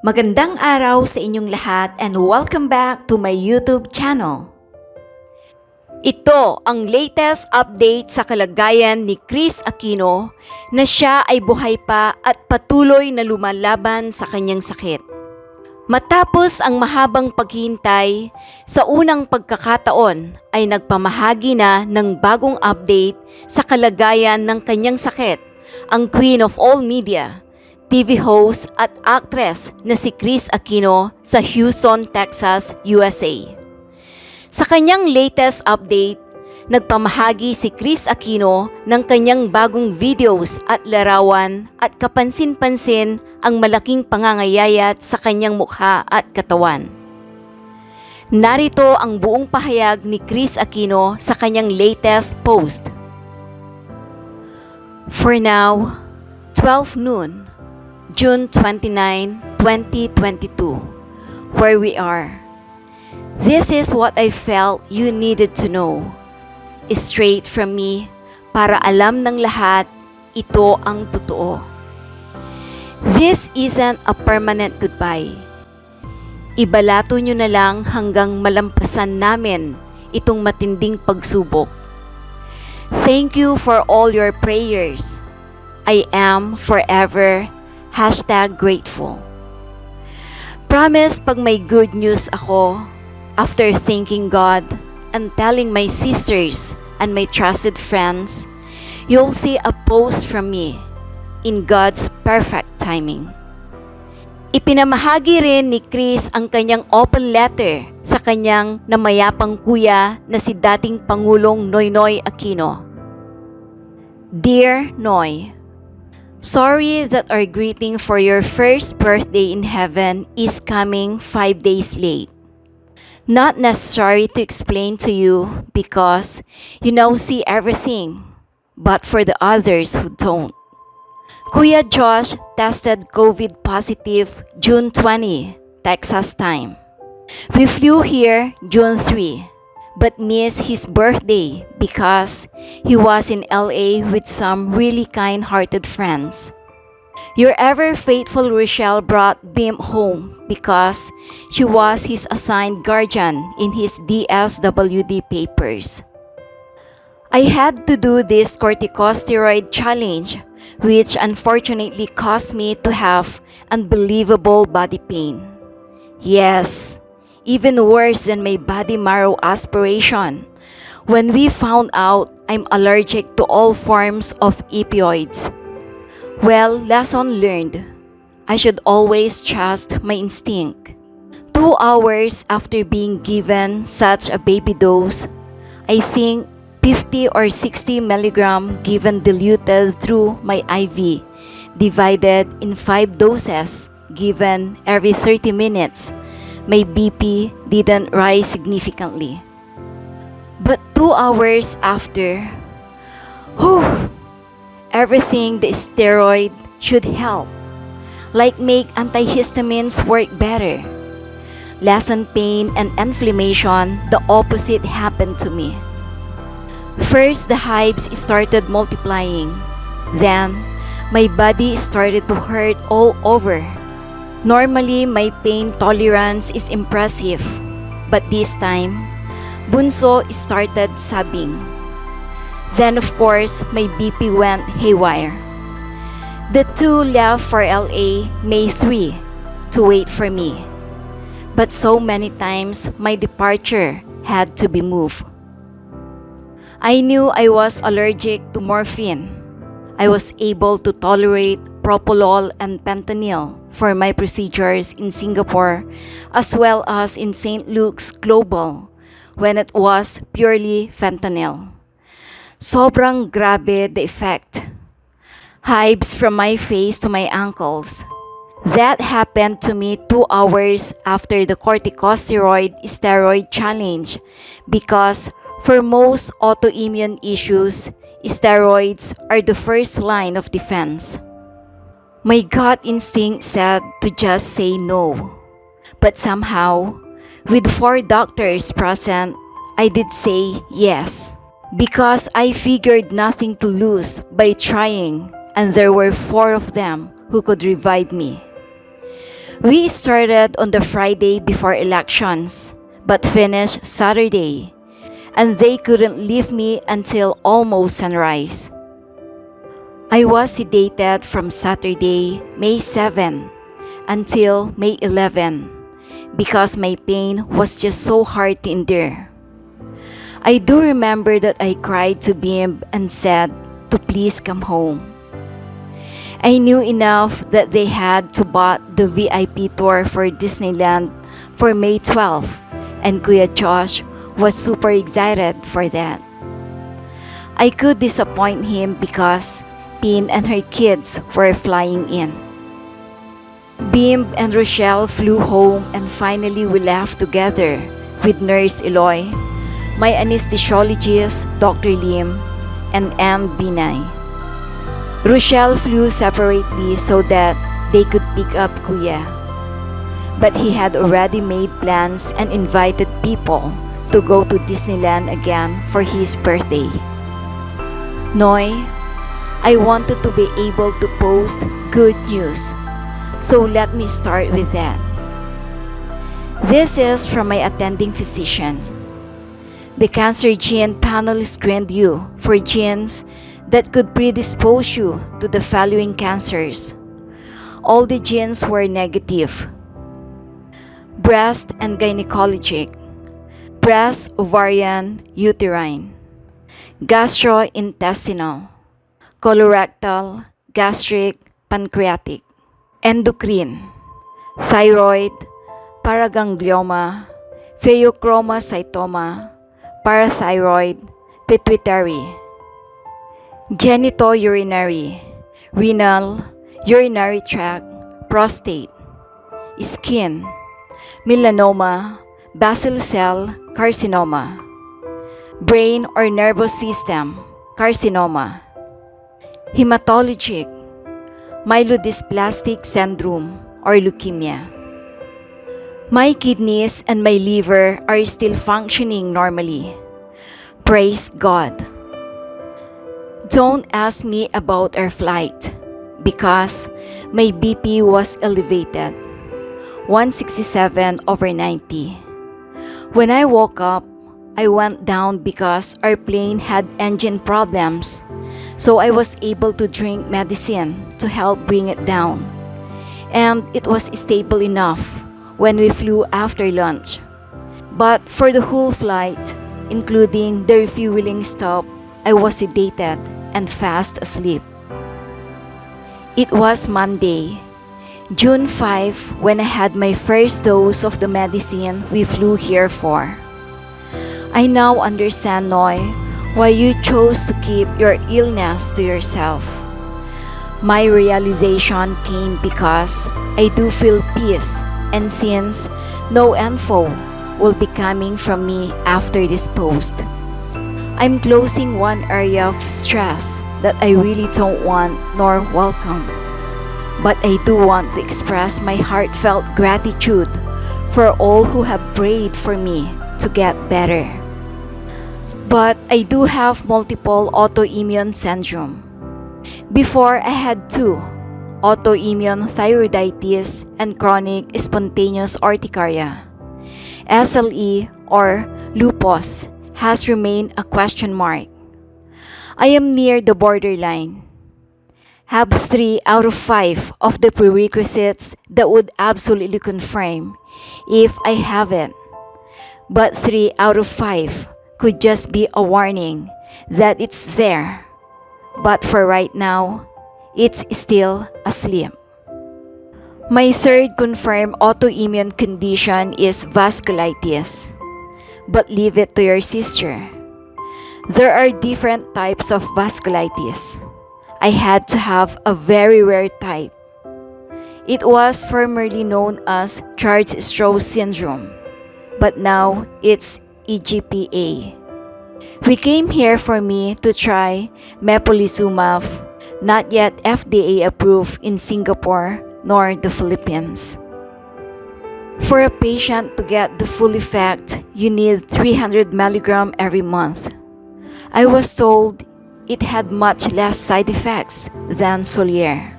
Magandang araw sa inyong lahat and welcome back to my YouTube channel. Ito ang latest update sa kalagayan ni Kris Aquino na siya ay buhay pa at patuloy na lumalaban sa kanyang sakit. Matapos ang mahabang paghintay, sa unang pagkakataon ay nagpamahagi na ng bagong update sa kalagayan ng kanyang sakit, ang Queen of all Media, TV host at actress na si Kris Aquino sa Houston, Texas, USA. Sa kanyang latest update, nagpamahagi si Kris Aquino ng kanyang bagong videos at larawan at kapansin-pansin ang malaking pangangayayat sa kanyang mukha at katawan. Narito ang buong pahayag ni Kris Aquino sa kanyang latest post. For now, 12 noon, June 29, 2022, where we are. This is what I felt you needed to know. Straight from me, para alam ng lahat, ito ang totoo. This isn't a permanent goodbye. Ibalato nyo na lang hanggang malampasan namin itong matinding pagsubok. Thank you for all your prayers. I am forever #grateful. Promise pag may good news ako, after thanking God and telling my sisters and my trusted friends, you'll see a post from me in God's perfect timing. Ipinamahagi rin ni Kris ang kanyang open letter sa kanyang namayapang kuya na si dating Pangulong Noynoy Aquino. Dear Noy, sorry that our greeting for your first birthday in heaven is coming 5 days late. Not necessary to explain to you because you now see everything, but for the others who don't. Kuya Josh tested COVID positive June 20, Texas time. We flew here June 3, but missed his birthday because he was in LA with some really kind-hearted friends. Your ever-faithful Rochelle brought Bim home because she was his assigned guardian in his DSWD papers. I had to do this corticosteroid challenge, which unfortunately caused me to have unbelievable body pain. Yes, even worse than my body marrow aspiration, when we found out I'm allergic to all forms of opioids. Well, lesson learned. I should always trust my instinct. 2 hours after being given such a baby dose, I think 50 or 60 milligram given diluted through my IV, divided in 5 doses given every 30 minutes, my BP didn't rise significantly. But 2 hours after, everything the steroid should help, like make antihistamines work better. Lessen pain and inflammation, the opposite happened to me. First, the hives started multiplying. Then, my body started to hurt all over. Normally, my pain tolerance is impressive, but this time, Bunso started sobbing. Then of course, my BP went haywire. The 2 left for LA May 3 to wait for me. But so many times, my departure had to be moved. I knew I was allergic to morphine. I was able to tolerate propofol and fentanyl for my procedures in Singapore as well as in St. Luke's Global when it was purely fentanyl. Sobrang grabe the effect. Hives from my face to my ankles. That happened to me 2 hours after the corticosteroid steroid challenge because for most autoimmune issues, steroids are the first line of defense. My gut instinct said to just say no. But somehow, with 4 doctors present, I did say yes. Because I figured nothing to lose by trying, and there were 4 of them who could revive me. We started on the Friday before elections, but finished Saturday, and they couldn't leave me until almost sunrise. I was sedated from Saturday, May 7, until May 11, because my pain was just so hard to endure. I do remember that I cried to Bimby and said to please come home. I knew enough that they had to buy the VIP tour for Disneyland for May 12, and Kuya Josh was super excited for that. I could disappoint him because Pin and her kids were flying in. Bim and Rochelle flew home, and finally we left together with Nurse Eloy, my anesthesiologist Dr. Lim, and Aunt Binay. Rochelle flew separately so that they could pick up Kuya, but he had already made plans and invited people to go to Disneyland again for his birthday. Noy, I wanted to be able to post good news, so let me start with that. This is from my attending physician. The cancer gene panel screened you for genes that could predispose you to the following cancers. All the genes were negative: breast and gynecologic, breast, ovarian, uterine, gastrointestinal, colorectal, gastric, pancreatic, endocrine, thyroid, paraganglioma, pheochromocytoma, parathyroid, pituitary, genitourinary, renal, urinary tract, prostate, skin, melanoma, basal cell carcinoma, brain or nervous system carcinoma, hematologic, myelodysplastic syndrome or leukemia. My kidneys and my liver are still functioning normally. Praise God. Don't ask me about our flight because my BP was elevated, 167/90. When I woke up, I went down because our plane had engine problems, so I was able to drink medicine to help bring it down, and it was stable enough when we flew after lunch. But for the whole flight, including the refueling stop, I was sedated and fast asleep. It was Monday, June 5, when I had my first dose of the medicine we flew here for. I now understand, Noy, why you chose to keep your illness to yourself. My realization came because I do feel peace, and since no info will be coming from me after this post, I'm closing one area of stress that I really don't want nor welcome. But I do want to express my heartfelt gratitude for all who have prayed for me to get better. But I do have multiple autoimmune syndrome. Before, I had two: autoimmune thyroiditis and chronic spontaneous urticaria. SLE or lupus has remained a question mark. I am near the borderline. Have 3 out of 5 of the prerequisites that would absolutely confirm if I have it. But 3 out of 5 could just be a warning that it's there. But for right now, it's still asleep. My third confirmed autoimmune condition is vasculitis. But leave it to your sister. There are different types of vasculitis. I had to have a very rare type. It was formerly known as Church-Strauss syndrome, but now it's EGPA. We came here for me to try mepolizumab, not yet FDA approved in Singapore nor the Philippines. For a patient to get the full effect, you need 300 mg every month. I was told it had much less side effects than Solier.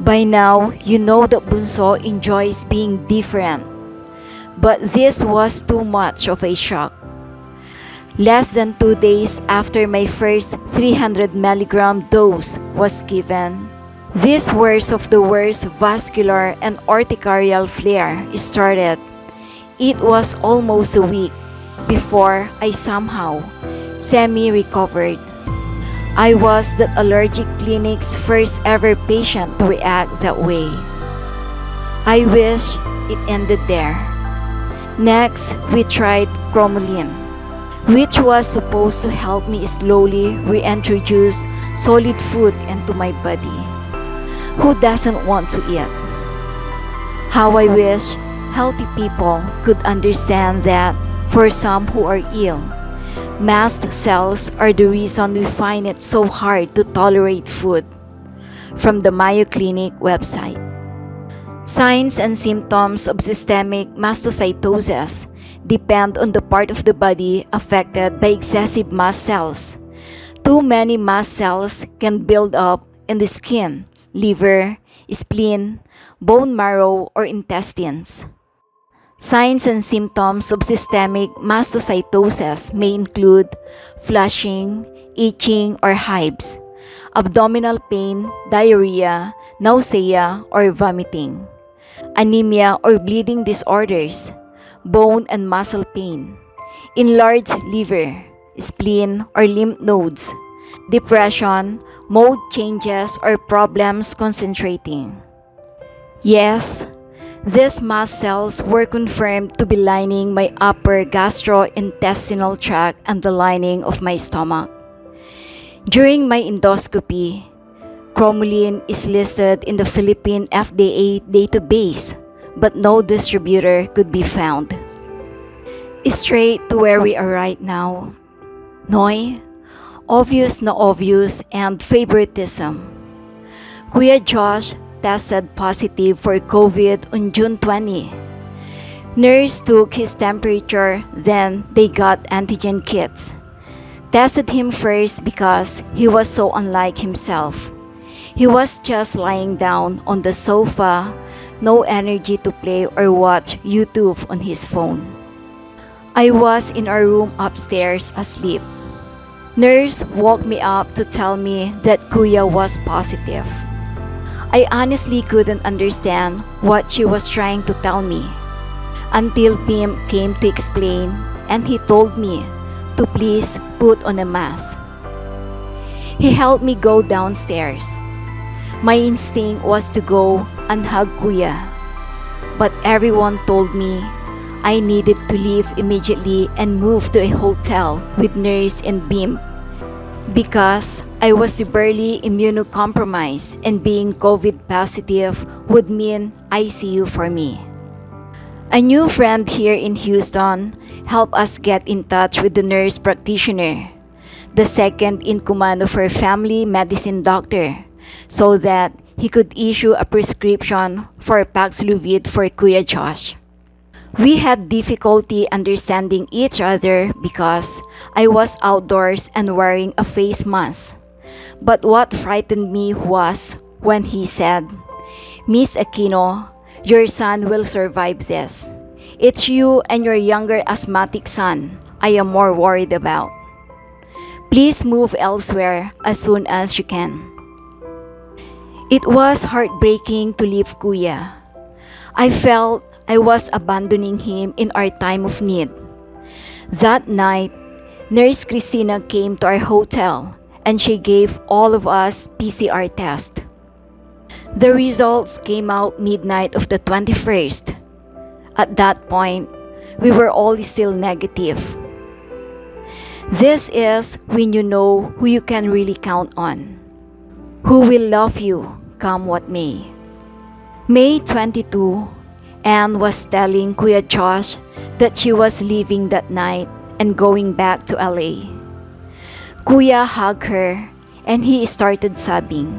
By now, you know that Bunso enjoys being different. But this was too much of a shock. Less than 2 days after my first 300 milligram dose was given, this worst of the worst vascular and urticarial flare started. It was almost a week before I somehow semi-recovered. I was that allergic clinic's first ever patient to react that way. I wish it ended there. Next, we tried cromolyn, which was supposed to help me slowly reintroduce solid food into my body. Who doesn't want to eat? How I wish healthy people could understand that for some who are ill, mast cells are the reason we find it so hard to tolerate food. From the Mayo Clinic website. Signs and symptoms of systemic mastocytosis depend on the part of the body affected by excessive mast cells. Too many mast cells can build up in the skin, liver, spleen, bone marrow, or intestines. Signs and symptoms of systemic mastocytosis may include flushing, itching or hives, abdominal pain, diarrhea, nausea or vomiting, anemia or bleeding disorders, bone and muscle pain, enlarged liver, spleen or lymph nodes, depression, mood changes or problems concentrating. Yes, these mast cells were confirmed to be lining my upper gastrointestinal tract and the lining of my stomach. During my endoscopy, cromolyn is listed in the Philippine FDA database, but no distributor could be found. Straight to where we are right now. Noy, obvious na obvious and favoritism. Kuya Josh tested positive for COVID on June 20. Nurse took his temperature, then they got antigen kits. Tested him first because he was so unlike himself. He was just lying down on the sofa, no energy to play or watch YouTube on his phone. I was in our room upstairs asleep. Nurse woke me up to tell me that Kuya was positive. I honestly couldn't understand what she was trying to tell me until Pim came to explain and he told me to please put on a mask. He helped me go downstairs. My instinct was to go and hug Kuya, but everyone told me I needed to leave immediately and move to a hotel with Nurse and Bimby because I was severely immunocompromised and being COVID positive would mean ICU for me. A new friend here in Houston helped us get in touch with the nurse practitioner, the second in command of her family medicine doctor, so that he could issue a prescription for Paxlovid for Kuya Josh. We had difficulty understanding each other because I was outdoors and wearing a face mask. But what frightened me was when he said, "Miss Aquino, your son will survive this. It's you and your younger asthmatic son I am more worried about. Please move elsewhere as soon as you can." It was heartbreaking to leave Kuya. I felt I was abandoning him in our time of need. That night, Nurse Christina came to our hotel and she gave all of us PCR tests. The results came out midnight of the 21st. At that point, we were all still negative. This is when you know who you can really count on, who will love you come what may. May 22, Anne was telling Kuya Josh that she was leaving that night and going back to LA. Kuya hugged her and he started sobbing.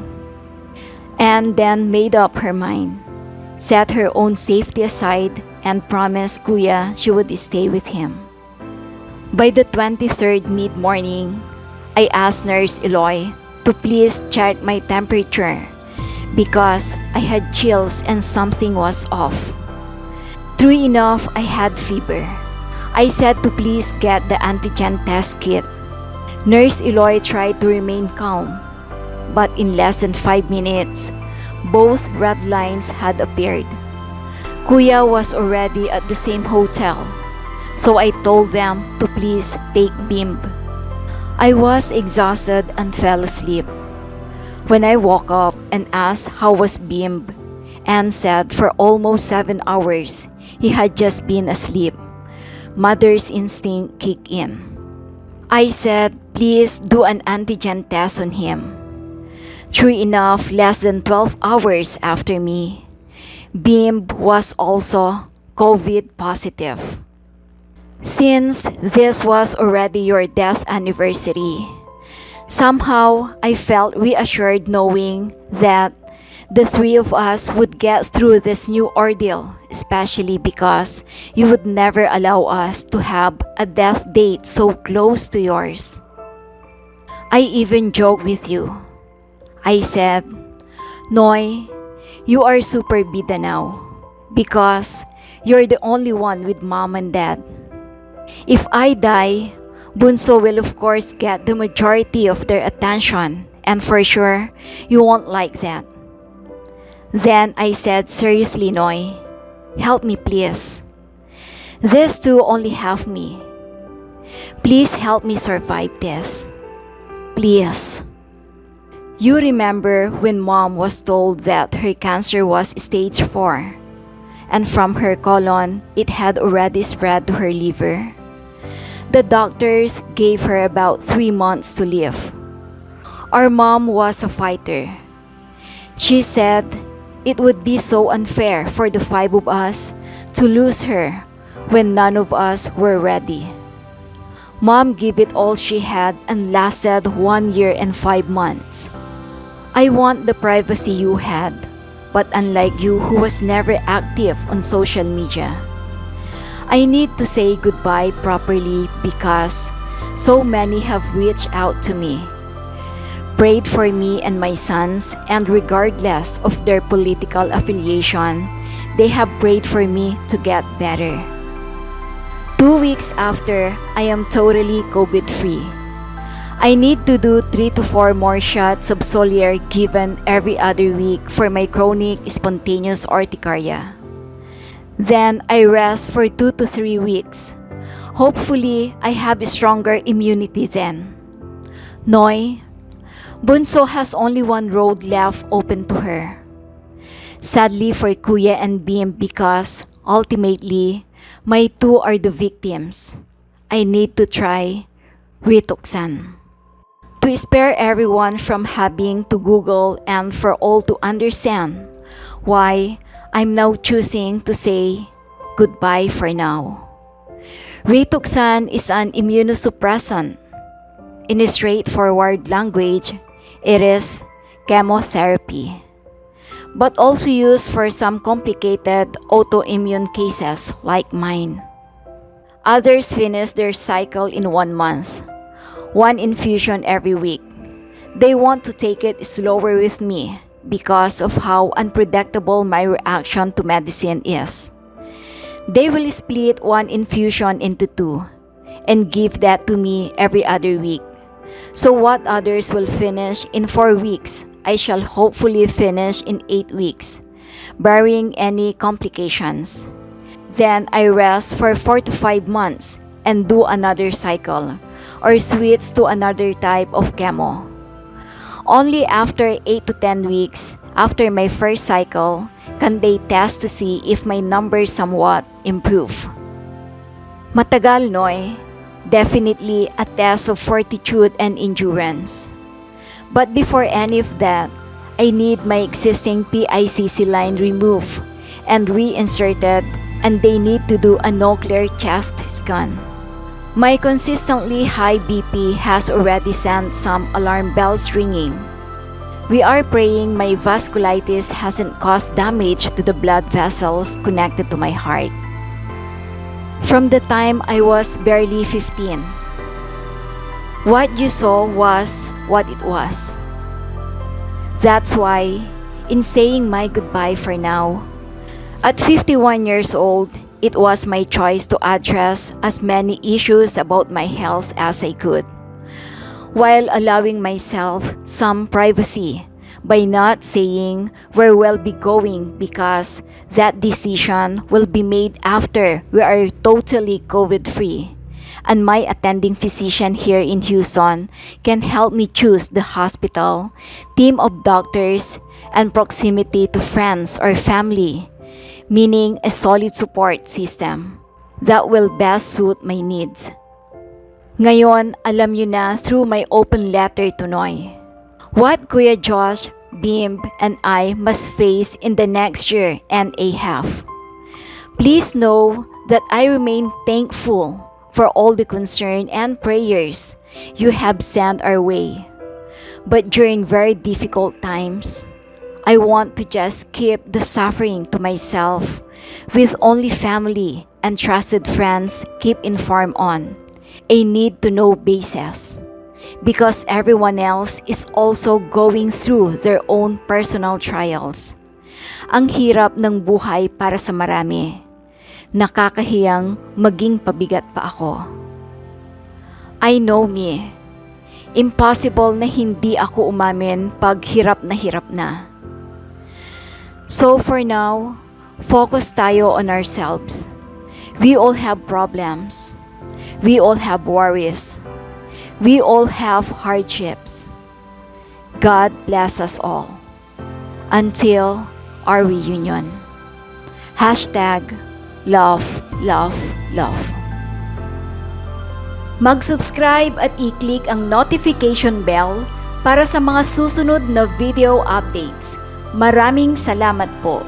Anne then made up her mind, set her own safety aside, and promised Kuya she would stay with him. By the 23rd mid-morning, I asked Nurse Eloy to please check my temperature because I had chills and something was off. True enough, I had fever. I said to please get the antigen test kit. Nurse Eloy tried to remain calm, but in less than 5 minutes, both red lines had appeared. Kuya was already at the same hotel, so I told them to please take Bimby. I was exhausted and fell asleep. When I woke up and asked how was Bimby, Anne said for almost 7 hours he had just been asleep. Mother's instinct kicked in. I said, please do an antigen test on him. True enough, less than 12 hours after me, Bimby was also COVID positive. Since this was already your death anniversary, somehow I felt reassured knowing that the three of us would get through this new ordeal, especially because you would never allow us to have a death date so close to yours. I even joked with you. I said, Noy, you are super bida now because you're the only one with mom and dad. If I die, Bunso will of course get the majority of their attention, and for sure, you won't like that. Then I said, seriously, Noy, help me please. These two only have me. Please help me survive this. Please. You remember when mom was told that her cancer was stage 4, and from her colon, it had already spread to her liver. The doctors gave her about 3 months to live. Our mom was a fighter. She said it would be so unfair for the 5 of us to lose her when none of us were ready. Mom gave it all she had and lasted 1 year and 5 months. I want the privacy you had, but unlike you who was never active on social media, I need to say goodbye properly because so many have reached out to me, prayed for me and my sons, and regardless of their political affiliation, they have prayed for me to get better. 2 weeks after, I am totally COVID-free. I need to do 3 to 4 more shots of Solier given every other week for my chronic spontaneous urticaria. Then I rest for 2 to 3 weeks. Hopefully, I have a stronger immunity then. Noy, Bunso has only one road left open to her. Sadly for Kuya and Bim because ultimately, my 2 are the victims. I need to try Rituxan. To spare everyone from having to Google and for all to understand why I'm now choosing to say goodbye for now. Rituxan is an immunosuppressant. In a straightforward language, it is chemotherapy, but also used for some complicated autoimmune cases like mine. Others finish their cycle in 1 month, 1 infusion every week. They want to take it slower with me because of how unpredictable my reaction to medicine is. They will split 1 infusion into 2 and give that to me every other week. So what others will finish in 4 weeks, I shall hopefully finish in 8 weeks, barring any complications. Then I rest for 4 to 5 months and do another cycle or switch to another type of chemo. Only after 8 to 10 weeks after my first cycle can they test to see if my numbers somewhat improve. Matagal, Noy. Definitely a test of fortitude and endurance. But before any of that, I need my existing PICC line removed and reinserted, and they need to do a nuclear chest scan. My consistently high BP has already sent some alarm bells ringing. We are praying my vasculitis hasn't caused damage to the blood vessels connected to my heart. From the time I was barely 15, what you saw was what it was. That's why in saying my goodbye for now. At 51 years old, it was my choice to address as many issues about my health as I could, while allowing myself some privacy by not saying where we'll be going, because that decision will be made after we are totally COVID-free. And my attending physician here in Houston can help me choose the hospital, team of doctors, and proximity to friends or family, meaning a solid support system that will best suit my needs. Ngayon, alam niyo na through my open letter to Noy what Kuya Josh, Bimb, and I must face in the next year and a half. Please know that I remain thankful for all the concern and prayers you have sent our way. But during very difficult times, I want to just keep the suffering to myself, with only family and trusted friends keep informed on a need-to-know basis, because everyone else is also going through their own personal trials. Ang hirap ng buhay para sa marami. Nakakahiyang maging pabigat pa ako. I know me. Impossible na hindi ako umamin pag hirap na. So for now, focus tayo on ourselves. We all have problems. We all have worries. We all have hardships. God bless us all. Until our reunion. #Love, love, love. Mag-subscribe at i-click ang notification bell para sa mga susunod na video updates. Maraming salamat po.